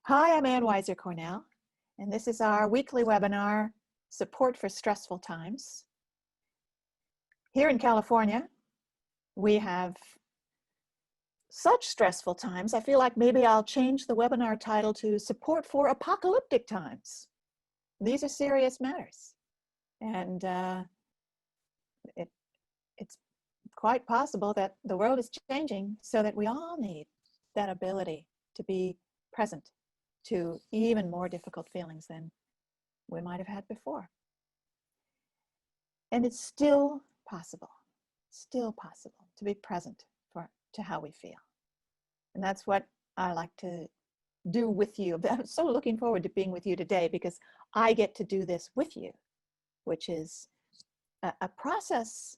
Hi, I'm Ann Weiser Cornell, and this is our weekly webinar, Support for Stressful Times. Here in California, we have such stressful times, I feel like maybe I'll change the webinar title to Support for Apocalyptic Times. These are serious matters, and it's quite possible that the world is changing so that we all need that ability to be present to even more difficult feelings than we might have had before. And it's still possible to be present to how we feel. And that's what I like to do with you. I'm so looking forward to being with you today because I get to do this with you, which is a process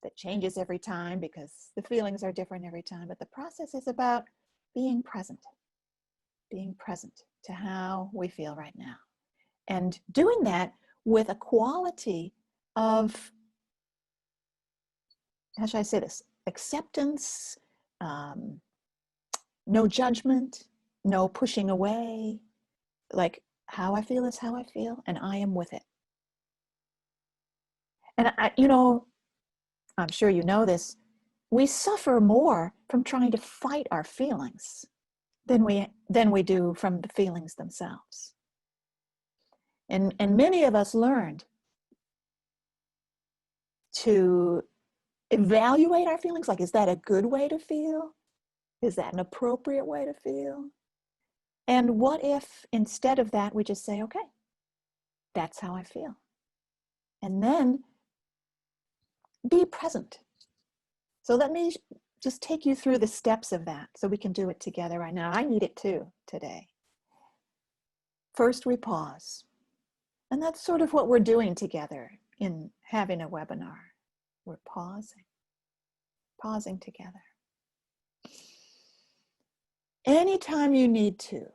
that changes every time because the feelings are different every time. But the process is about being present to how we feel right now. And doing that with a quality of, how should I say this, acceptance, no judgment, no pushing away, like how I feel is how I feel, and I am with it. And I'm sure you know this, we suffer more from trying to fight our feelings than we do from the feelings themselves. And many of us learned to evaluate our feelings, like, is that a good way to feel? Is that an appropriate way to feel? And what if instead of that, we just say, okay, that's how I feel. And then be present. So let me just take you through the steps of that so we can do it together right now. I need it too today. First, we pause. And that's sort of what we're doing together in having a webinar. We're pausing together. Anytime you need to,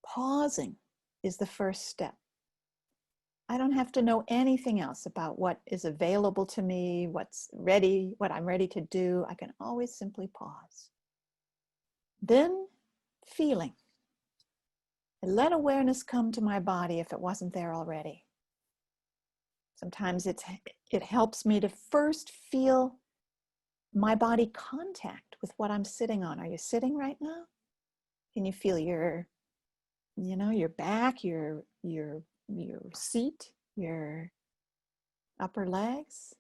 pausing is the first step. I don't have to know anything else about what is available to me, what's ready, what I'm ready to do. I can always simply pause. Then feeling. And let awareness come to my body if it wasn't there already. Sometimes it helps me to first feel my body contact with what I'm sitting on. Are you sitting right now? Can you feel your back, your seat, your upper legs?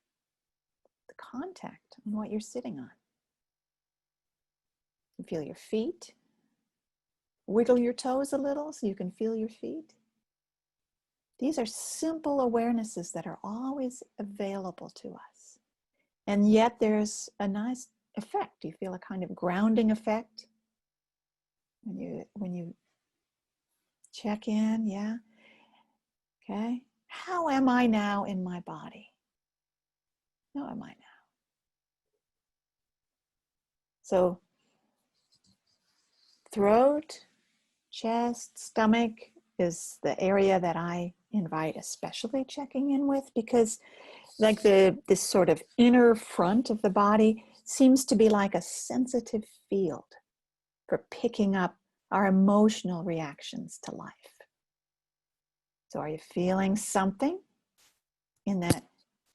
The contact on what you're sitting on. You feel your feet. Wiggle your toes a little so you can feel your feet. These are simple awarenesses that are always available to us. And yet there's a nice effect. You feel a kind of grounding effect when you check in, yeah. Okay. How am I now in my body? How am I now? So throat, chest, stomach is the area that I invite especially checking in with, because like this sort of inner front of the body seems to be like a sensitive field for picking up our emotional reactions to life. So are you feeling something in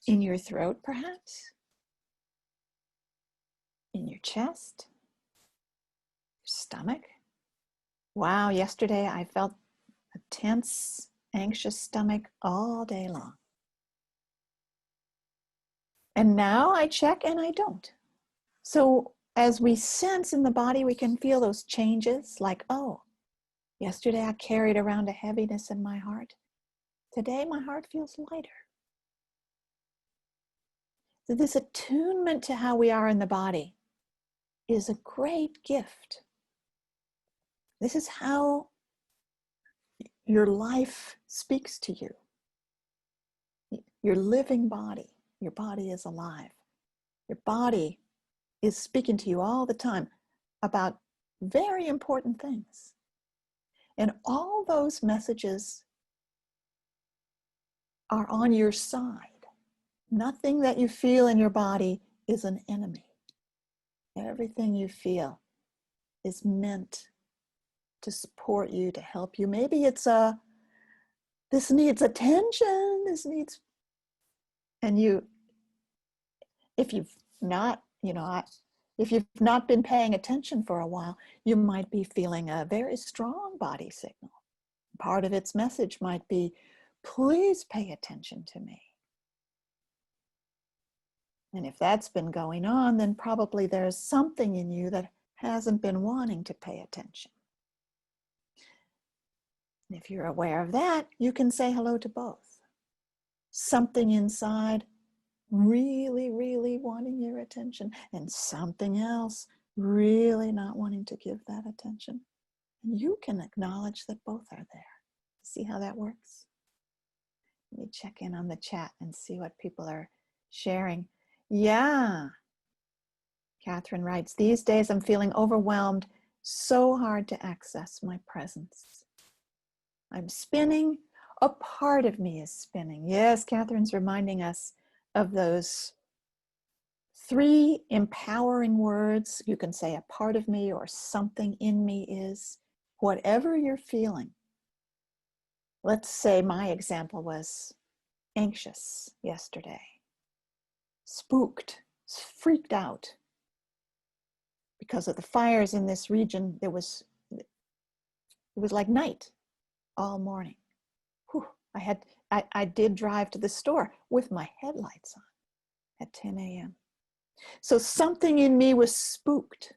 your throat, perhaps? In your chest? Your stomach? Wow, yesterday I felt a tense, anxious stomach all day long. And now I check and I don't. So as we sense in the body, we can feel those changes, like, oh, yesterday I carried around a heaviness in my heart. Today my heart feels lighter. So this attunement to how we are in the body is a great gift. This is how your life speaks to you. Your living body. Your body is alive. Your body is speaking to you all the time about very important things. And all those messages are on your side. Nothing that you feel in your body is an enemy. Everything you feel is meant to support you, to help you. Maybe it's this needs attention, this needs, and if you've not, if you've not been paying attention for a while, you might be feeling a very strong body signal. Part of its message might be, please pay attention to me. And if that's been going on, then probably there's something in you that hasn't been wanting to pay attention. And if you're aware of that, you can say hello to both. Something inside really, really wanting your attention, and something else really not wanting to give that attention. And you can acknowledge that both are there. See how that works? Let me check in on the chat and see what people are sharing. Yeah. Catherine writes, these days I'm feeling overwhelmed, so hard to access my presence. I'm spinning. A part of me is spinning. Yes, Catherine's reminding us of those 3 empowering words. You can say a part of me or something in me is, whatever you're feeling. Let's say my example was anxious yesterday, spooked, freaked out because of the fires in this region. It was like night all morning. Whew. I did drive to the store with my headlights on at 10 a.m. So something in me was spooked.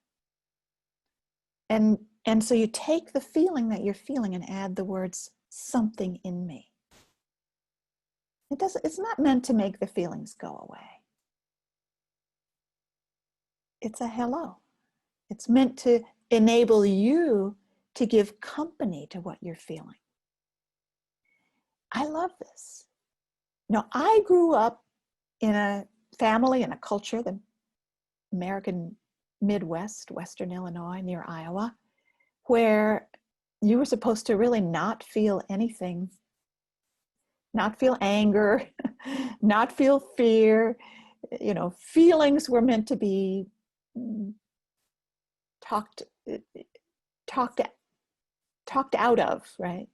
And so you take the feeling that you're feeling and add the words, something in me. It's not meant to make the feelings go away. It's a hello. It's meant to enable you to give company to what you're feeling. I love this. Now, I grew up in a family and a culture, the American Midwest, Western Illinois, near Iowa, where you were supposed to really not feel anything, not feel anger, not feel fear. Feelings were meant to be talked out of, right?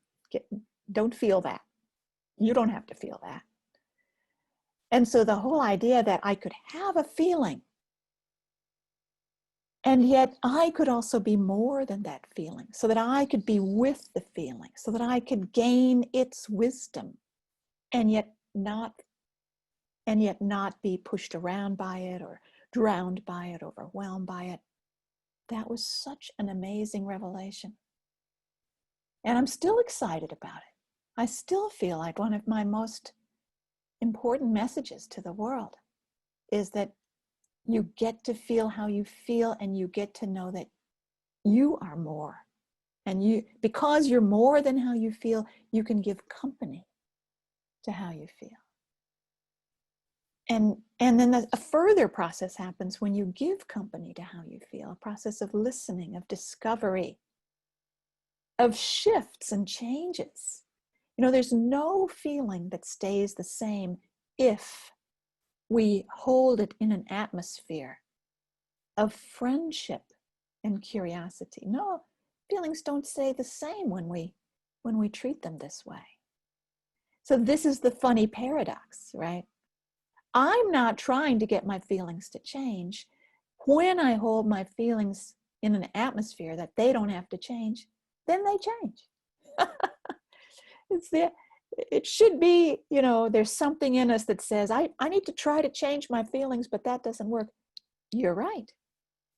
Don't feel that. You don't have to feel that. And so the whole idea that I could have a feeling, and yet I could also be more than that feeling, so that I could be with the feeling, so that I could gain its wisdom, and yet not be pushed around by it or drowned by it, overwhelmed by it. That was such an amazing revelation. And I'm still excited about it. I still feel like one of my most important messages to the world is that you get to feel how you feel, and you get to know that you are more. And because you're more than how you feel, you can give company to how you feel. And then a further process happens when you give company to how you feel, a process of listening, of discovery, of shifts and changes. There's no feeling that stays the same if we hold it in an atmosphere of friendship and curiosity. No, feelings don't stay the same when we treat them this way. So this is the funny paradox, right? I'm not trying to get my feelings to change. When I hold my feelings in an atmosphere that they don't have to change, then they change. It should be, there's something in us that says, I need to try to change my feelings, but that doesn't work. You're right.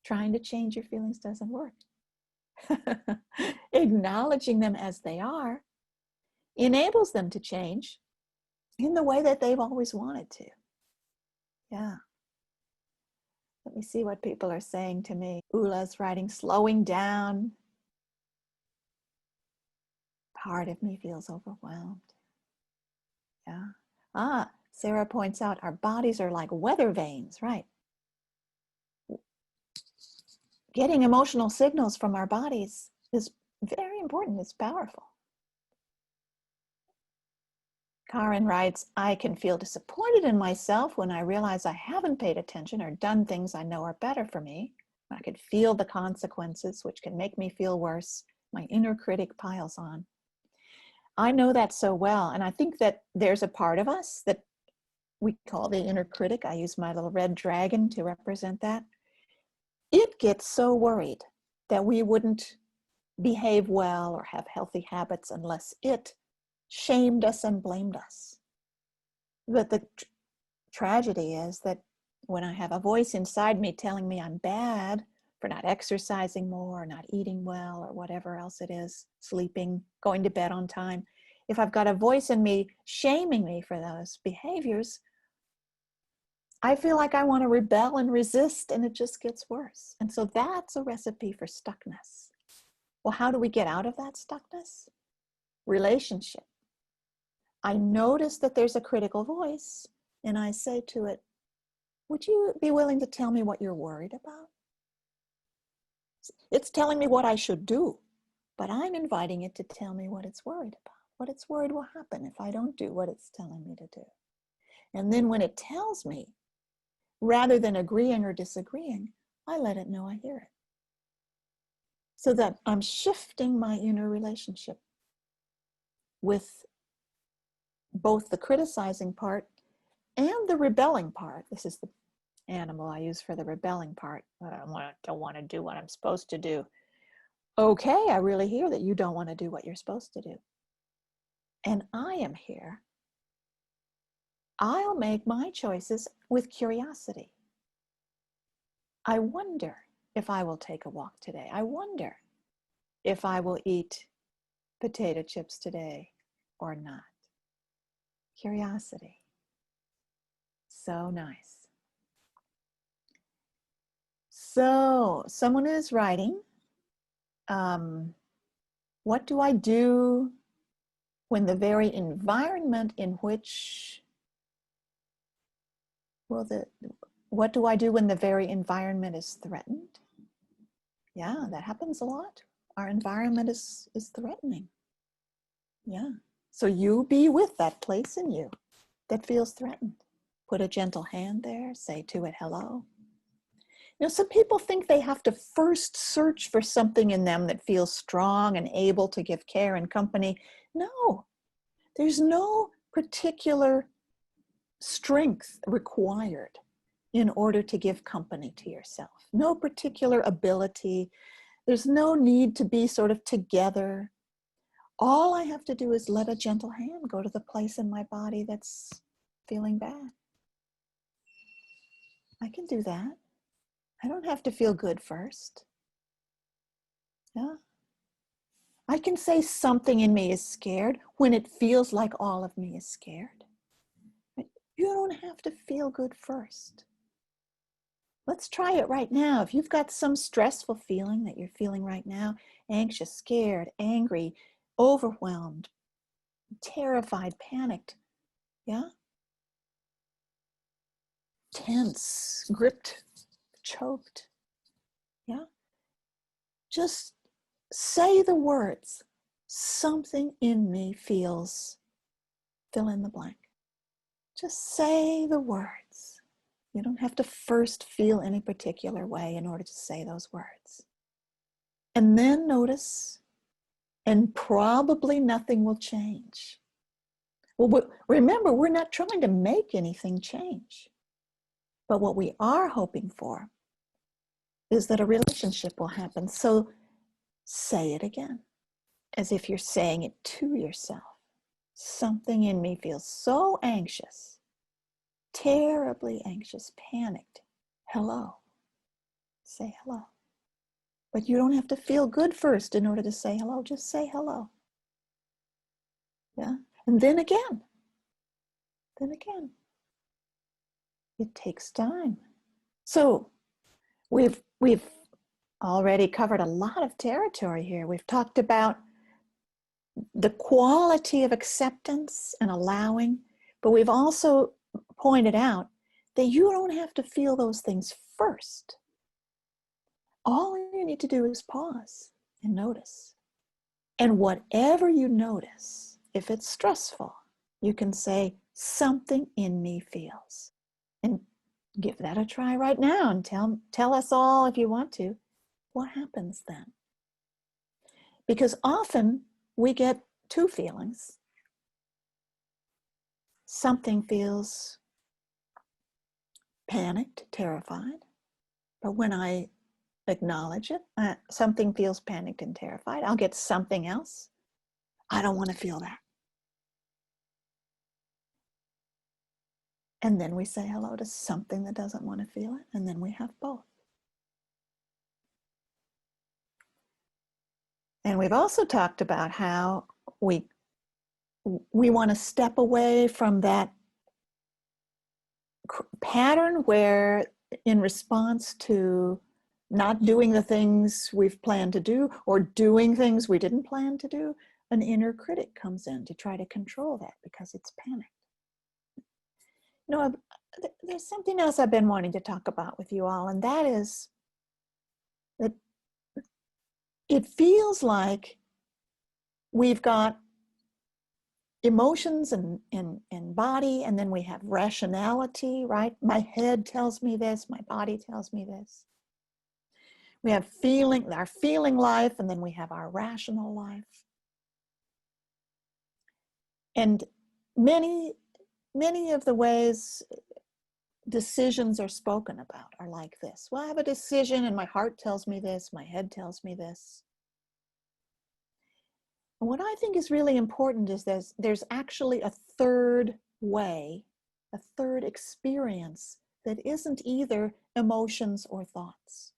Trying to change your feelings doesn't work. Acknowledging them as they are enables them to change in the way that they've always wanted to. Yeah. Let me see what people are saying to me. Ula's writing, slowing down. Part of me feels overwhelmed. Yeah. Sarah points out our bodies are like weather vanes, right? Getting emotional signals from our bodies is very important. It's powerful. Karen writes, I can feel disappointed in myself when I realize I haven't paid attention or done things I know are better for me. I could feel the consequences, which can make me feel worse. My inner critic piles on. I know that so well. And I think that there's a part of us that we call the inner critic. I use my little red dragon to represent that. It gets so worried that we wouldn't behave well or have healthy habits unless it shamed us and blamed us. But the tragedy is that when I have a voice inside me telling me I'm bad for not exercising more, or not eating well, or whatever else it is, sleeping, going to bed on time, if I've got a voice in me shaming me for those behaviors, I feel like I want to rebel and resist, and it just gets worse. And so that's a recipe for stuckness. Well, how do we get out of that stuckness? Relationship. I notice that there's a critical voice, and I say to it, would you be willing to tell me what you're worried about? It's telling me what I should do, but I'm inviting it to tell me what it's worried about. What it's worried will happen if I don't do what it's telling me to do. And then when it tells me, rather than agreeing or disagreeing, I let it know I hear it. So that I'm shifting my inner relationship with both the criticizing part and the rebelling part. This is the animal I use for the rebelling part. I don't want to do what I'm supposed to do. Okay, I really hear that you don't want to do what you're supposed to do. And I am here. I'll make my choices with curiosity. I wonder if I will take a walk today. I wonder if I will eat potato chips today or not. Curiosity. So nice. So someone is writing, what do I do when the very environment in which, what do I do when the very environment is threatened? Yeah, that happens a lot. Our environment is threatening. Yeah. So you be with that place in you that feels threatened. Put a gentle hand there, say to it, hello. You know, some people think they have to first search for something in them that feels strong and able to give care and company. No, there's no particular strength required in order to give company to yourself. No particular ability. There's no need to be sort of together. All I have to do is let a gentle hand go to the place in my body that's feeling bad. I can do that. I don't have to feel good first. Yeah. I can say something in me is scared when it feels like all of me is scared. But you don't have to feel good first. Let's try it right now. If you've got some stressful feeling that you're feeling right now, anxious, scared, angry, overwhelmed, terrified, panicked, yeah? Tense, gripped, choked, yeah? Just say the words, something in me feels, fill in the blank. Just say the words. You don't have to first feel any particular way in order to say those words. And then notice, and probably nothing will change. Well, remember, we're not trying to make anything change. But what we are hoping for is that a relationship will happen. So say it again, as if you're saying it to yourself. Something in me feels so anxious, terribly anxious, panicked. Hello. Say hello. But you don't have to feel good first in order to say hello. Just say hello. Yeah. And then again. Then again. It takes time. So we've already covered a lot of territory here. We've talked about the quality of acceptance and allowing, but we've also pointed out that you don't have to feel those things first. All you need to do is pause and notice. And whatever you notice, if it's stressful, you can say, something in me feels. And give that a try right now and tell us all, if you want to, what happens then. Because often we get two feelings. Something feels panicked, terrified, but when I acknowledge it, something feels panicked and terrified, I'll get something else. I don't want to feel that. And then we say hello to something that doesn't want to feel it, and then we have both. And we've also talked about how we want to step away from that pattern where, in response to not doing the things we've planned to do or doing things we didn't plan to do, an inner critic comes in to try to control that because it's panicked. You know, there's something else I've been wanting to talk about with you all, and that is that it feels like we've got emotions and body, and then we have rationality, right? My head tells me this, my body tells me this. We have our feeling life, and then we have our rational life. And many of the ways decisions are spoken about are like this. Well, I have a decision and my heart tells me this, my head tells me this. And what I think is really important is there's actually a third way, a third experience that isn't either emotions or thoughts.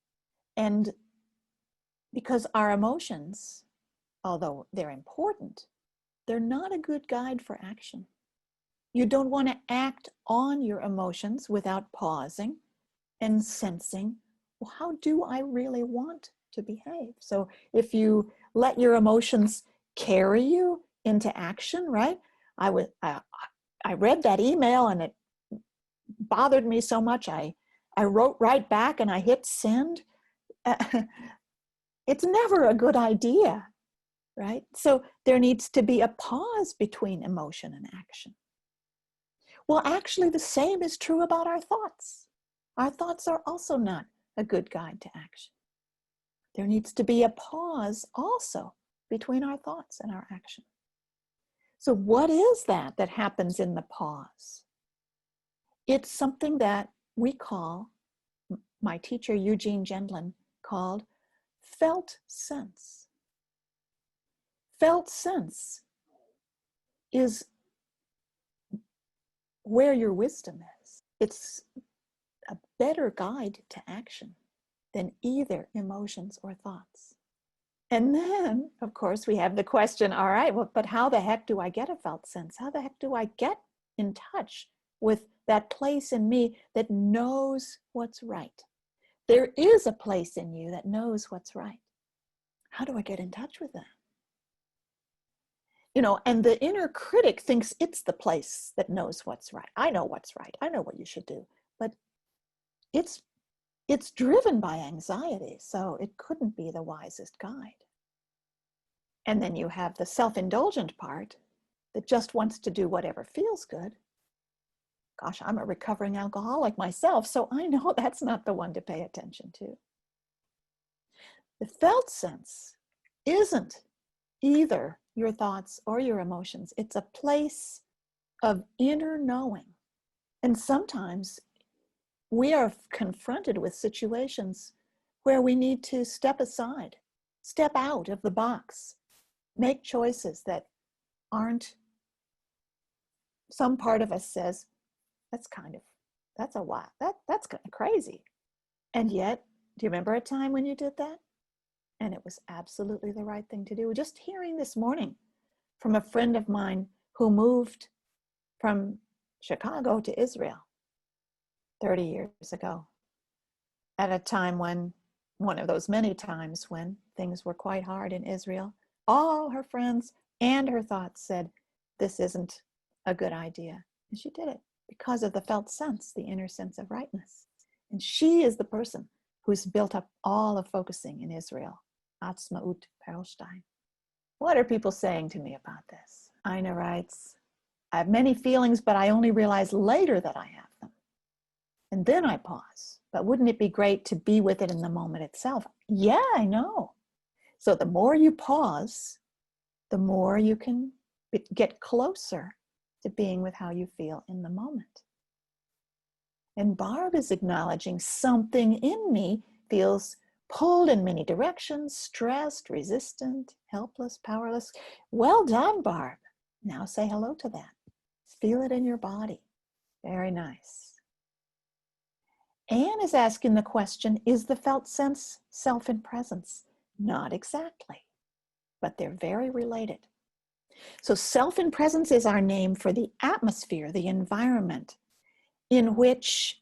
And because our emotions, although they're important, they're not a good guide for action. You don't want to act on your emotions without pausing and sensing, well, how do I really want to behave? So if you let your emotions carry you into action, right? I read that email and it bothered me so much. I wrote right back and I hit send. It's never a good idea, right? So there needs to be a pause between emotion and action. Well, actually, the same is true about our thoughts. Our thoughts are also not a good guide to action. There needs to be a pause also between our thoughts and our action. So what is that happens in the pause? It's something that we call, my teacher Eugene Gendlin called, felt sense. Felt sense is where your wisdom is. It's a better guide to action than either emotions or thoughts. And then, of course, we have the question, all right, well, but how the heck do I get a felt sense? How the heck do I get in touch with that place in me that knows what's right? There is a place in you that knows what's right. How do I get in touch with that? You know, and the inner critic thinks it's the place that knows what's right. I know what's right. I know what you should do. But it's driven by anxiety, so it couldn't be the wisest guide. And then you have the self-indulgent part that just wants to do whatever feels good. Gosh, I'm a recovering alcoholic myself, so I know that's not the one to pay attention to. The felt sense isn't either your thoughts or your emotions. It's a place of inner knowing. And sometimes we are confronted with situations where we need to step aside, step out of the box, make choices that aren't, some part of us says, that's kind of crazy. And yet, do you remember a time when you did that? And it was absolutely the right thing to do. Just hearing this morning from a friend of mine who moved from Chicago to Israel 30 years ago, at a time when, one of those many times when things were quite hard in Israel. All her friends and her thoughts said, this isn't a good idea. And she did it because of the felt sense, the inner sense of rightness. And she is the person who's built up all of focusing in Israel. Atzmaut Perlstein. What are people saying to me about this? Ina writes, I have many feelings, but I only realize later that I have them. And then I pause. But wouldn't it be great to be with it in the moment itself? Yeah, I know. So the more you pause, the more you can get closer to being with how you feel in the moment. And Barb is acknowledging something in me feels pulled in many directions, stressed, resistant, helpless, powerless. Well done, Barb. Now say hello to that. Feel it in your body. Very nice. Ann is asking the question, is the felt sense self and presence? Not exactly, but they're very related. So self and presence is our name for the atmosphere, the environment, in which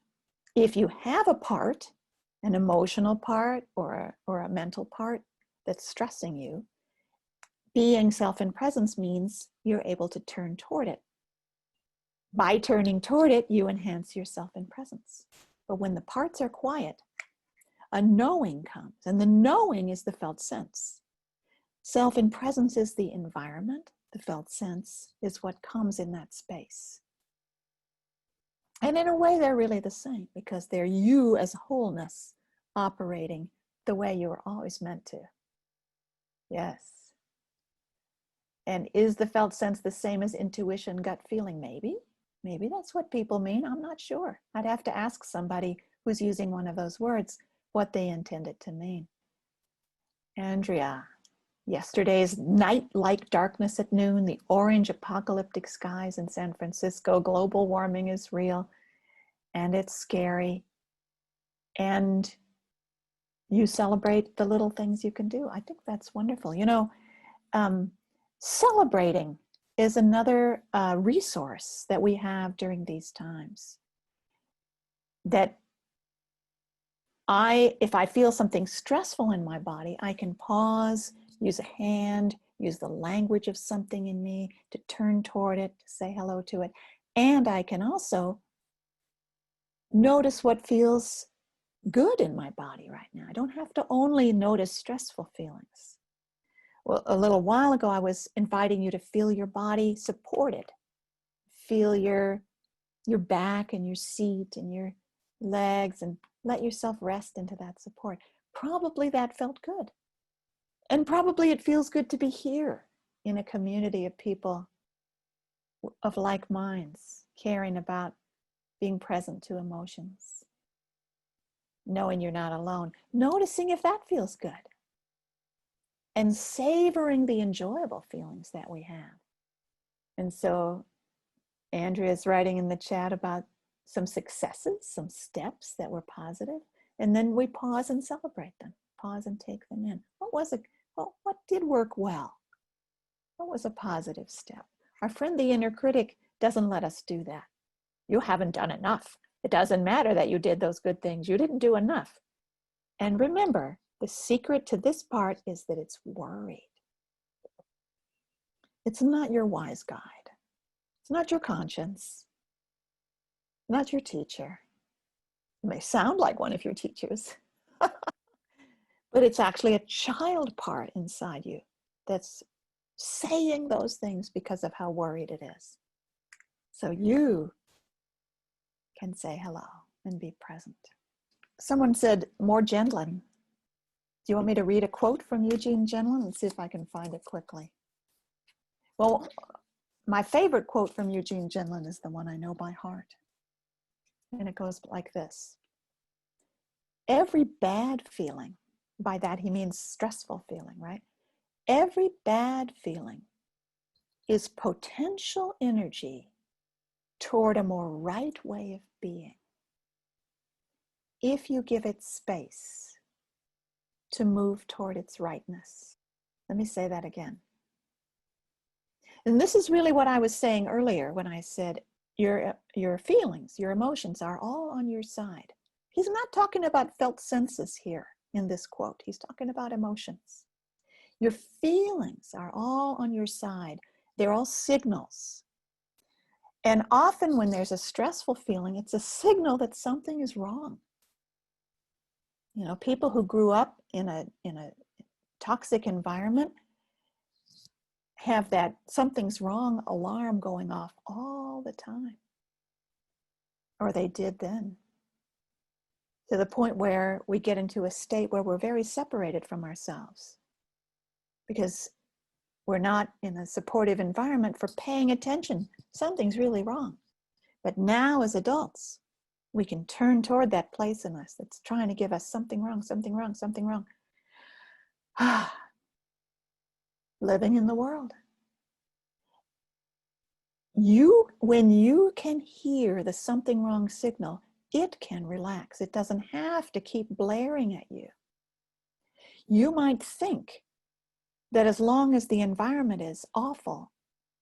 if you have a part, an emotional part or a mental part that's stressing you, being self and presence means you're able to turn toward it. By turning toward it, you enhance your self and presence. But when the parts are quiet, a knowing comes, and the knowing is the felt sense. Self and presence is the environment. The felt sense is what comes in that space. And in a way, they're really the same because they're you as wholeness operating the way you were always meant to. Yes. And is the felt sense the same as intuition, gut feeling? Maybe. Maybe that's what people mean. I'm not sure. I'd have to ask somebody who's using one of those words what they intended to mean. Andrea, yesterday's night like darkness at noon, the orange apocalyptic skies in San Francisco, global warming is real and it's scary. And you celebrate the little things you can do. I think that's wonderful. You know, celebrating is another resource that we have during these times. That if I feel something stressful in my body, I can pause, use a hand, use the language of something in me to turn toward it, to say hello to it. And I can also notice what feels good in my body right now. I don't have to only notice stressful feelings. Well, a little while ago, I was inviting you to feel your body supported. Feel your back and your seat and your legs and let yourself rest into that support. Probably that felt good. And probably it feels good to be here in a community of people of like minds, caring about being present to emotions, knowing you're not alone, noticing if that feels good, and savoring the enjoyable feelings that we have. And so Andrea's writing in the chat about some successes, some steps that were positive, and then we pause and celebrate them, pause and take them in. What did work well? What was a positive step? Our friend, the inner critic, doesn't let us do that. You haven't done enough. It doesn't matter that you did those good things. You didn't do enough. And remember, the secret to this part is that it's worried. It's not your wise guide. It's not your conscience, not your teacher. It may sound like one of your teachers, but it's actually a child part inside you that's saying those things because of how worried it is. So you can say hello and be present. Someone said, more Gendlin. Do you want me to read a quote from Eugene Gendlin? Let's see if I can find it quickly. Well, my favorite quote from Eugene Gendlin is the one I know by heart. And it goes like this. Every bad feeling, by that he means stressful feeling, right? Every bad feeling is potential energy toward a more right way of being, if you give it space to move toward its rightness. Let me say that again. And this is really what I was saying earlier when I said your feelings, your emotions are all on your side. He's not talking about felt senses here in this quote. He's talking about emotions. Your feelings are all on your side. They're all signals. And often when there's a stressful feeling, it's a signal that something is wrong. You know, people who grew up in a toxic environment have that something's wrong alarm going off all the time. Or they did then. To the point where we get into a state where we're very separated from ourselves. because we're not in a supportive environment for paying attention. Something's really wrong. But now as adults, we can turn toward that place in us that's trying to give us something wrong, something wrong, something wrong. Living in the world. When you can hear the something wrong signal, it can relax. It doesn't have to keep blaring at you. You might think that as long as the environment is awful,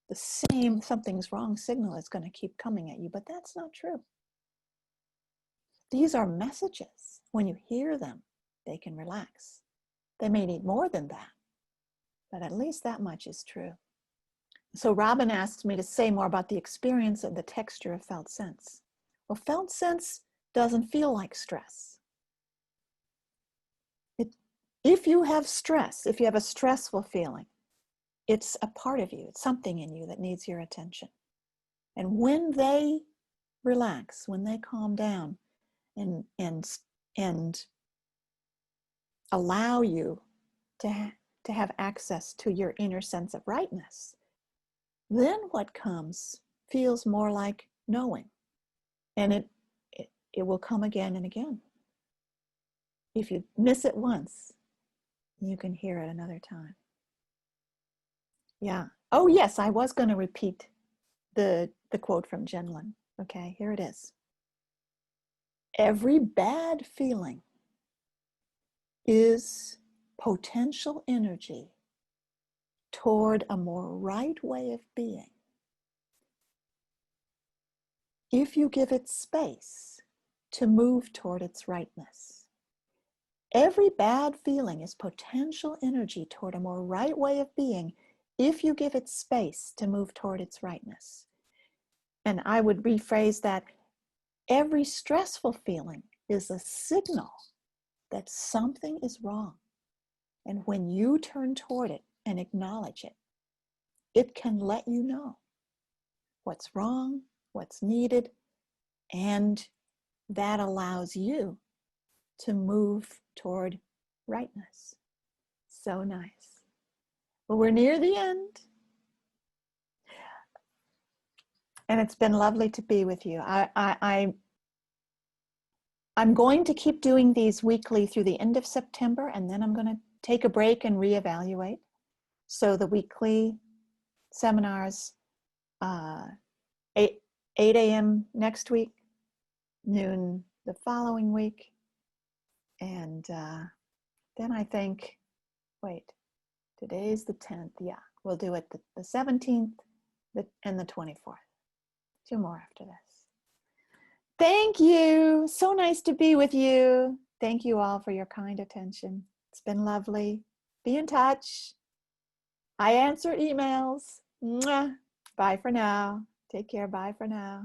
the same something's wrong signal is going to keep coming at you, but that's not true. These are messages. When you hear them, they can relax. They may need more than that, but at least that much is true. So Robin asked me to say more about the experience and the texture of felt sense. Well, felt sense doesn't feel like stress. If you have stress, if you have a stressful feeling, it's a part of you. It's something in you that needs your attention. And when they relax, when they calm down and allow you to have access to your inner sense of rightness, then what comes feels more like knowing. And it will come again and again. If you miss it once, you can hear it another time. Yeah. Oh, yes, I was going to repeat the quote from Jenlin. Okay, here it is. Every bad feeling is potential energy toward a more right way of being. If you give it space to move toward its rightness. Every bad feeling is potential energy toward a more right way of being if you give it space to move toward its rightness. And I would rephrase that, every stressful feeling is a signal that something is wrong. And when you turn toward it and acknowledge it, it can let you know what's wrong, what's needed, and that allows you to move toward rightness. So nice. Well, we're near the end. And it's been lovely to be with you. I'm going to keep doing these weekly through the end of September, and then I'm going to take a break and reevaluate. So the weekly seminars, 8 a.m. next week, noon the following week, and then I think, wait, today's the 10th. Yeah, we'll do it the 17th and the 24th. 2 more after this. Thank you. So nice to be with you. Thank you all for your kind attention. It's been lovely. Be in touch. I answer emails. Mwah. Bye for now. Take care. Bye for now.